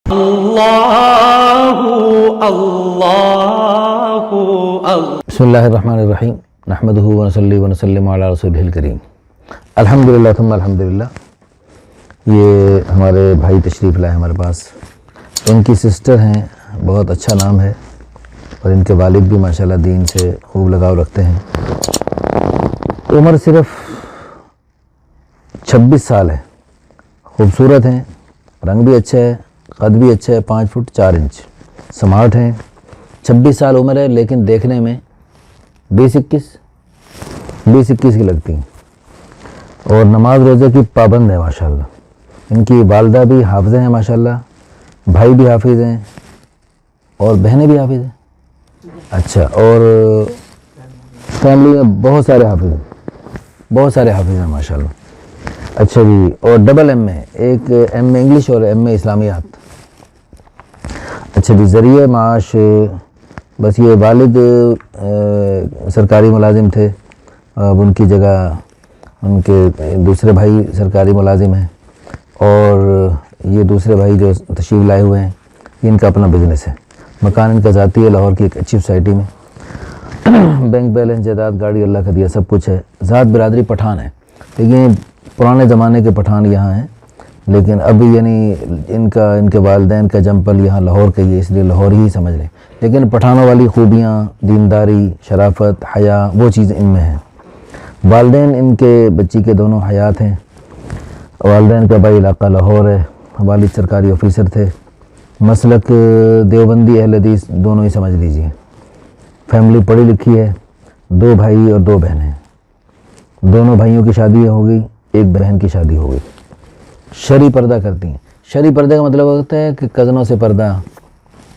بسم اللہ الرحمن الرحیم نحمدہ ونصلی ونسلم علی رسولہ الکریم الحمدللہ ثم الحمدللہ۔ یہ ہمارے بھائی تشریف لائے ہمارے پاس، ان کی سسٹر ہیں، بہت اچھا نام ہے، اور ان کے والد بھی ماشاءاللہ دین سے خوب لگاؤ رکھتے ہیں۔ عمر صرف 26 سال ہے، خوبصورت ہیں، رنگ بھی اچھا ہے، قد بھی اچھا ہے، 5 فٹ 4 انچ، سمارٹ ہیں۔ 26 سال عمر ہے لیکن دیکھنے میں 20-21 کی لگتی ہیں، اور نماز روزے کی پابند ہے ماشاءاللہ۔ ان کی والدہ بھی حافظہ ہیں ماشاءاللہ، بھائی بھی حافظ ہیں، اور بہنیں بھی حافظ ہیں۔ اچھا، اور فیملی میں بہت سارے حافظ ہیں ماشاءاللہ۔ اچھا جی، اور ڈبل ایم اے، ایک ایم اے انگلش اور ایم اے اسلامیات۔ اچھا جی، ذریعہ معاش بس یہ والد سرکاری ملازم تھے، اب ان کی جگہ ان کے دوسرے بھائی سرکاری ملازم ہیں، اور یہ دوسرے بھائی جو تشریف لائے ہوئے ہیں ان کا اپنا بزنس ہے۔ مکان ان کا ذاتی ہے، لاہور کی ایک اچھی سوسائٹی میں، بینک بیلنس، جائیداد، گاڑی اللہ کا دیا سب کچھ ہے۔ ذات برادری پٹھان ہے، لیکن پرانے زمانے کے پٹھان یہاں ہیں، لیکن اب یعنی ان کے والدین کا جمپل یہاں لاہور کا ہی ہے، اس لیے لاہور ہی سمجھ لیں، لیکن پٹھانوں والی خوبیاں، دینداری، شرافت، حیا، وہ چیز ان میں ہیں۔ والدین ان کے بچی کے دونوں حیات ہیں، والدین کا بھائی علاقہ لاہور ہے، والد سرکاری آفیسر تھے، مسلک دیوبندی اہل حدیث دونوں ہی سمجھ لیجئے۔ فیملی پڑھی لکھی ہے، 2 بھائی اور 2 بہنیں، دونوں بھائیوں کی شادی ہو گئی، ایک بہن کی شادی ہو گئی۔ شرعی پردہ کرتی ہیں۔ شرعی پردے کا مطلب ہوتا ہے کہ کزنوں سے پردہ،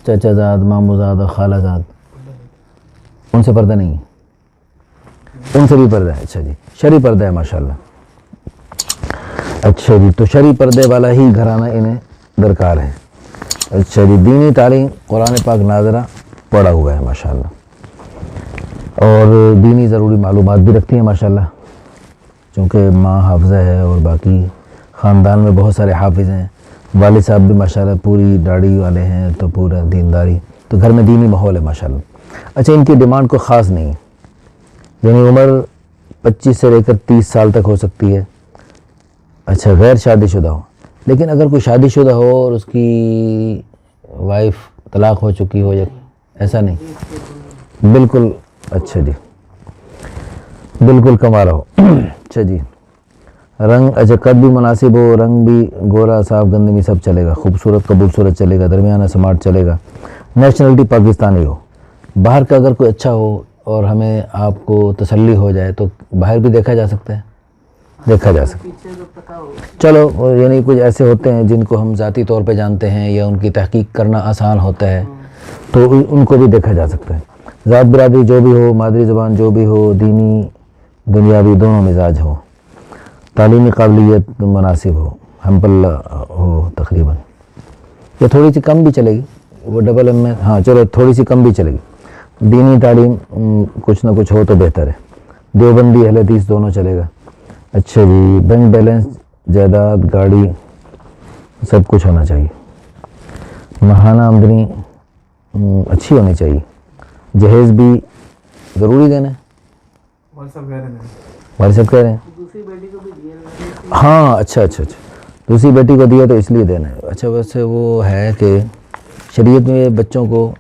چچا زاد، مامو زاد اور خالہ زاد، ان سے پردہ نہیں ہے، ان سے بھی پردہ ہے۔ اچھا جی، شرعی پردہ ہے ماشاءاللہ۔ اچھا جی، تو شرعی پردے والا ہی گھرانہ انہیں درکار ہے۔ اچھا جی، دینی تعلیم، قرآن پاک ناظرہ پڑھا ہوا ہے ماشاءاللہ، اور دینی ضروری معلومات بھی رکھتی ہیں ماشاءاللہ، چونکہ ماں حافظہ ہے اور باقی خاندان میں بہت سارے حافظ ہیں۔ والد صاحب بھی ماشاءاللہ پوری داڑھی والے ہیں، تو پورا دینداری، تو گھر میں دینی ماحول ہے ماشاءاللہ۔ اچھا، ان کی ڈیمانڈ کوئی خاص نہیں ہے، یعنی عمر 25 سے لے کر 30 سال تک ہو سکتی ہے۔ اچھا، غیر شادی شدہ ہو، لیکن اگر کوئی شادی شدہ ہو اور اس کی وائف طلاق ہو چکی ہو، یا ایسا نہیں، بالکل اچھا جی، بالکل کمارا ہو۔ اچھا جی، رنگ، اچھا قد بھی مناسب ہو، رنگ بھی گورا، صاف گندمی سب چلے گا، خوبصورت قبولصورت چلے گا، درمیانہ سمارٹ چلے گا، نیشنلٹی پاکستانی ہو۔ باہر کا اگر کوئی اچھا ہو اور ہمیں آپ کو تسلی ہو جائے تو باہر بھی دیکھا جا سکتا ہے، دیکھا جا سکتا ہے۔ چلو، یعنی کچھ ایسے ہوتے ہیں جن کو ہم ذاتی طور پہ جانتے ہیں یا ان کی تحقیق کرنا آسان ہوتا ہے، تو ان کو بھی دیکھا جا سکتا ہے۔ ذات برادری جو بھی ہو، مادری زبان جو بھی ہو، دینی دنیاوی دونوں مزاج ہو، تعلیمی قابلیت مناسب ہو، ہمپل ہو تقریباً، یا تھوڑی سی کم بھی چلے گی، وہ ڈبل ایم میں، ہاں چلو تھوڑی سی کم بھی چلے گی۔ دینی تعلیم کچھ نہ کچھ ہو تو بہتر ہے، دیوبندی اہل حدیث دونوں چلے گا۔ اچھا جی، بینک بیلنس، جائیداد، گاڑی سب کچھ ہونا چاہیے۔ ماہانہ آمدنی اچھی ہونی چاہیے۔ جہیز بھی ضروری دینا ہے، والد صاحب کہہ رہے ہیں۔ ہاں اچھا، دوسری بیٹی کو دیا تو اس لیے دینا ہے۔ اچھا، ویسے وہ ہے کہ شریعت میں بچوں کو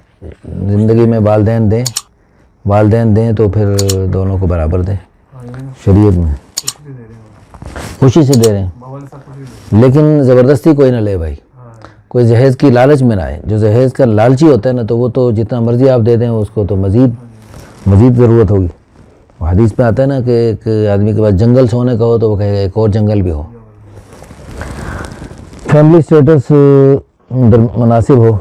زندگی میں والدین دیں تو پھر دونوں کو برابر دیں، شریعت میں خوشی سے دے رہے ہیں، لیکن زبردستی کوئی نہ لے بھائی، کوئی جہیز کی لالچ میں نہ آئے۔ جو جہیز کا لالچی ہوتا ہے نا، تو وہ تو جتنا مرضی آپ دے دیں اس کو تو مزید ضرورت ہوگی۔ حدیث میں آتا ہے نا کہ ایک آدمی کے پاس جنگل سونے کا ہو تو وہ کہے گا ایک اور جنگل بھی ہو۔ فیملی سٹیٹس مناسب ہو،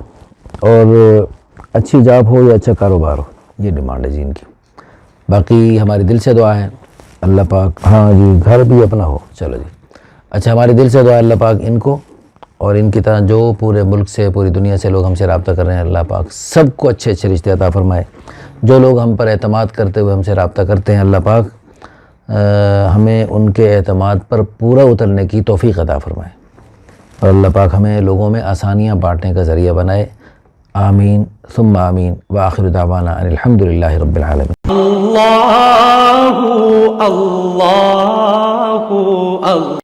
اور اچھی جاب ہو یا اچھا کاروبار ہو، یہ ڈیمانڈ ہے جی ان کی۔ باقی ہماری دل سے دعا ہے اللہ پاک، ہاں جی، گھر بھی اپنا ہو، چلو جی۔ اچھا، ہماری دل سے دعا ہے اللہ پاک ان کو اور ان کی طرح جو پورے ملک سے، پوری دنیا سے لوگ ہم سے رابطہ کر رہے ہیں، اللہ پاک سب کو اچھے اچھے رشتے عطا فرمائے۔ جو لوگ ہم پر اعتماد کرتے ہوئے ہم سے رابطہ کرتے ہیں، اللہ پاک ہمیں ان کے اعتماد پر پورا اترنے کی توفیق عطا فرمائے۔ اور اللہ پاک ہمیں لوگوں میں آسانیاں بانٹنے کا ذریعہ بنائے. آمین ثم آمین. وآخر دعوانا ان الحمد للہ رب العالمین. اللہ اللہ